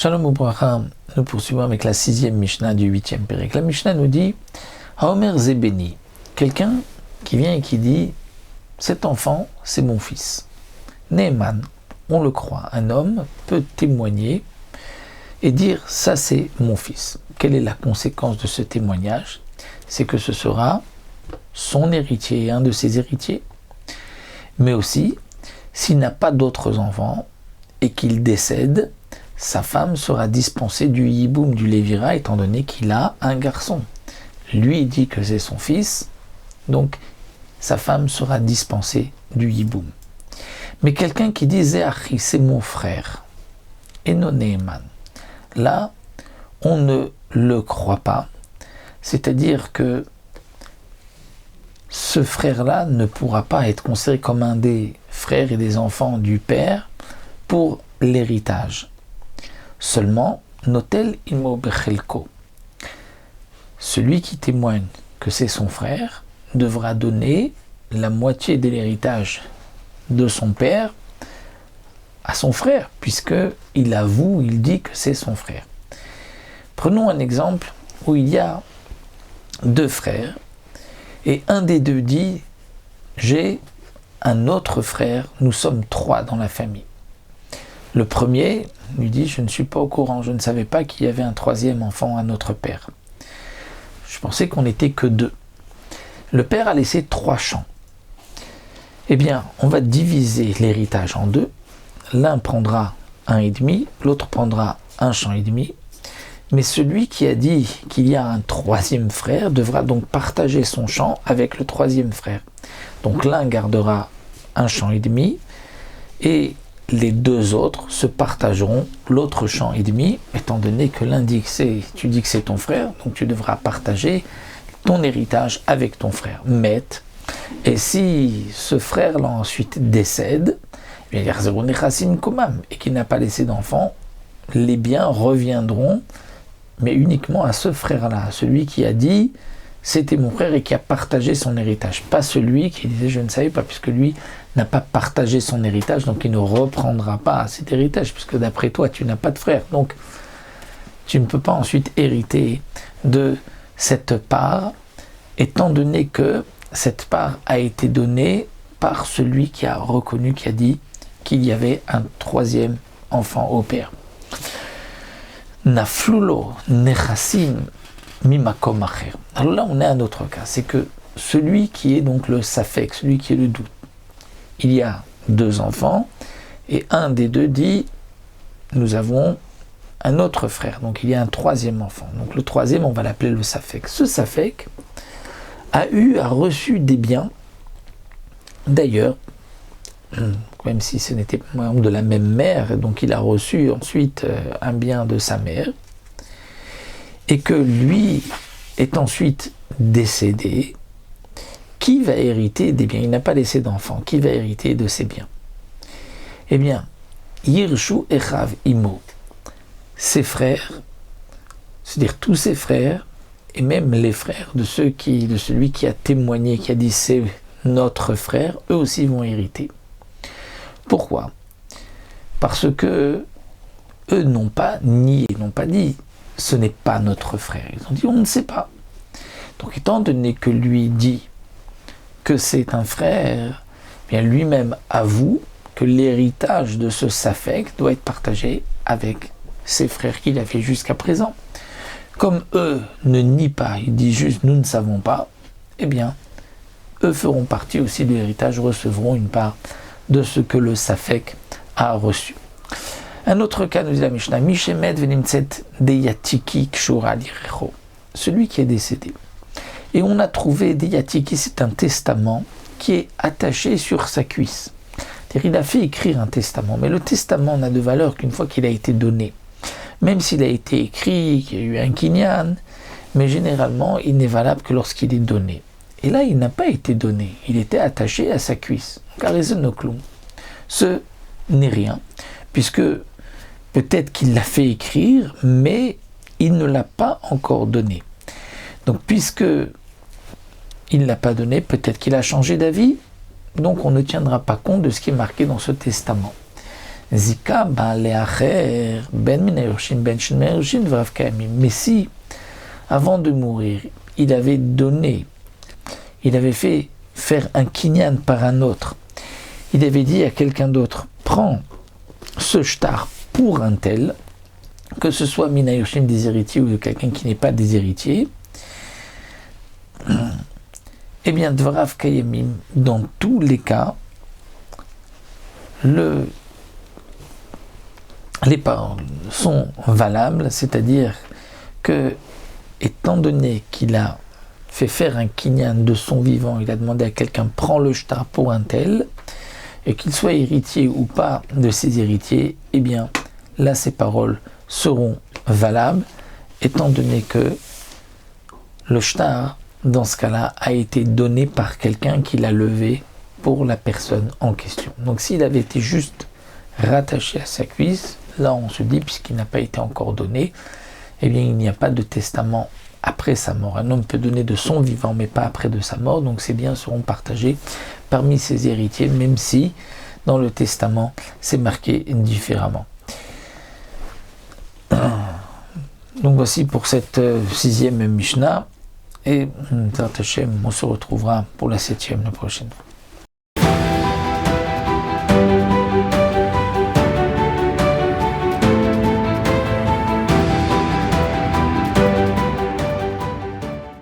Shalom Ubracha, nous poursuivons avec la 6e Mishnah du 8e Pérec. La Mishnah nous dit Haomer Zebeni, quelqu'un qui vient et qui dit cet enfant, c'est mon fils. Neeman, on le croit, un homme peut témoigner et dire ça c'est mon fils. Quelle est la conséquence de ce témoignage? C'est que ce sera son héritier et un de ses héritiers. Mais aussi, s'il n'a pas d'autres enfants et qu'il décède, sa femme sera dispensée du yiboum, du lévira, étant donné qu'il a un garçon. Lui dit que c'est son fils, donc sa femme sera dispensée du yiboum. Mais quelqu'un qui dit Zéachi, c'est mon frère, et non Neeman, là, on ne le croit pas. C'est-à-dire que ce frère-là ne pourra pas être considéré comme un des frères et des enfants du père pour l'héritage. Seulement, notel imo bechelko. Celui qui témoigne que c'est son frère devra donner la moitié de l'héritage de son père à son frère, puisqu'il avoue, il dit que c'est son frère. Prenons un exemple où il y a deux frères, et un des deux dit « j'ai un autre frère, nous sommes trois dans la famille ». Le premier lui dit « je ne suis pas au courant, je ne savais pas qu'il y avait un troisième enfant à notre père. Je pensais qu'on n'était que deux. » Le père a laissé 3 champs. Eh bien, on va diviser l'héritage en deux. L'un prendra 1,5, l'autre prendra 1,5 champ. Mais celui qui a dit qu'il y a un troisième frère devra donc partager son champ avec le troisième frère. Donc l'un gardera 1,5 champ et les deux autres se partageront l'autre champ et demi, étant donné que l'un dit que tu dis que c'est ton frère, donc tu devras partager ton héritage avec ton frère. Mais, et si ce frère-là ensuite décède, et qu'il n'a pas laissé d'enfant, les biens reviendront, mais uniquement à ce frère-là, à celui qui a dit c'était mon frère et qui a partagé son héritage, pas celui qui disait je ne savais pas, puisque lui n'a pas partagé son héritage, donc il ne reprendra pas cet héritage, puisque d'après toi tu n'as pas de frère, donc tu ne peux pas ensuite hériter de cette part, étant donné que cette part a été donnée par celui qui a reconnu, qui a dit qu'il y avait un troisième enfant au père. Naflulo nechassim mimakom acher. Alors là, on a un autre cas, c'est que celui qui est donc le safek, celui qui est le doute, il y a 2 enfants, et un des deux dit, nous avons un autre frère, donc il y a un troisième enfant. Donc le troisième, on va l'appeler le safek. Ce safek a reçu des biens, d'ailleurs, même si ce n'était pas de la même mère, donc il a reçu ensuite un bien de sa mère, et que lui est ensuite décédé, qui va hériter des biens? Il n'a pas laissé d'enfant, qui va hériter de ses biens? Eh bien, Yirshu Echav Imo, ses frères, c'est-à-dire tous ses frères, et même les frères de celui qui a témoigné, qui a dit c'est notre frère, eux aussi vont hériter. Pourquoi? Parce que eux n'ont pas nié, n'ont pas dit ce n'est pas notre frère. Ils ont dit on ne sait pas. Donc étant donné que lui dit que c'est un frère, eh bien lui-même avoue que l'héritage de ce safek doit être partagé avec ses frères qu'il a fait jusqu'à présent. Comme eux ne nient pas, ils disent juste nous ne savons pas, eh bien eux feront partie aussi de l'héritage, recevront une part de ce que le safek a reçu. Un autre cas, nous dit la Mishnah, Mishemet venimtset deyatiki kshura lirecho, celui qui est décédé. Et on a trouvé deyatiki, c'est un testament qui est attaché sur sa cuisse. C'est-à-dire, il a fait écrire un testament, mais le testament n'a de valeur qu'une fois qu'il a été donné. Même s'il a été écrit, qu'il y a eu un kinyan, mais généralement, il n'est valable que lorsqu'il est donné. Et là, il n'a pas été donné, il était attaché à sa cuisse. Ce n'est rien, puisque peut-être qu'il l'a fait écrire, mais il ne l'a pas encore donné. Donc, puisque il ne l'a pas donné, peut-être qu'il a changé d'avis, donc on ne tiendra pas compte de ce qui est marqué dans ce testament. Zika ba'alei acher, ben min hayorshim, ben shen min hayorshim, dvarav kayamim. Mais si, avant de mourir, il avait fait faire un kinyan par un autre, il avait dit à quelqu'un d'autre, prends ce shtar pour un tel, que ce soit min hayorshim, des héritiers, ou de quelqu'un qui n'est pas des héritiers, eh bien, dvarav kayamim, dans tous les cas, les paroles sont valables, c'est-à-dire que, étant donné qu'il a fait faire un kinyan de son vivant, il a demandé à quelqu'un, prends le shtar pour un tel, et qu'il soit héritier ou pas de ses héritiers, eh bien, là, ces paroles seront valables, étant donné que le shtar, dans ce cas-là, a été donné par quelqu'un qui l'a levé pour la personne en question. Donc, s'il avait été juste rattaché à sa cuisse, là on se dit, puisqu'il n'a pas été encore donné, eh bien il n'y a pas de testament après sa mort. Un homme peut donner de son vivant, mais pas après de sa mort, donc ses biens seront partagés parmi ses héritiers, même si dans le testament c'est marqué différemment. Donc voici pour cette 6e Mishnah, et on se retrouvera pour la 7e la prochaine fois.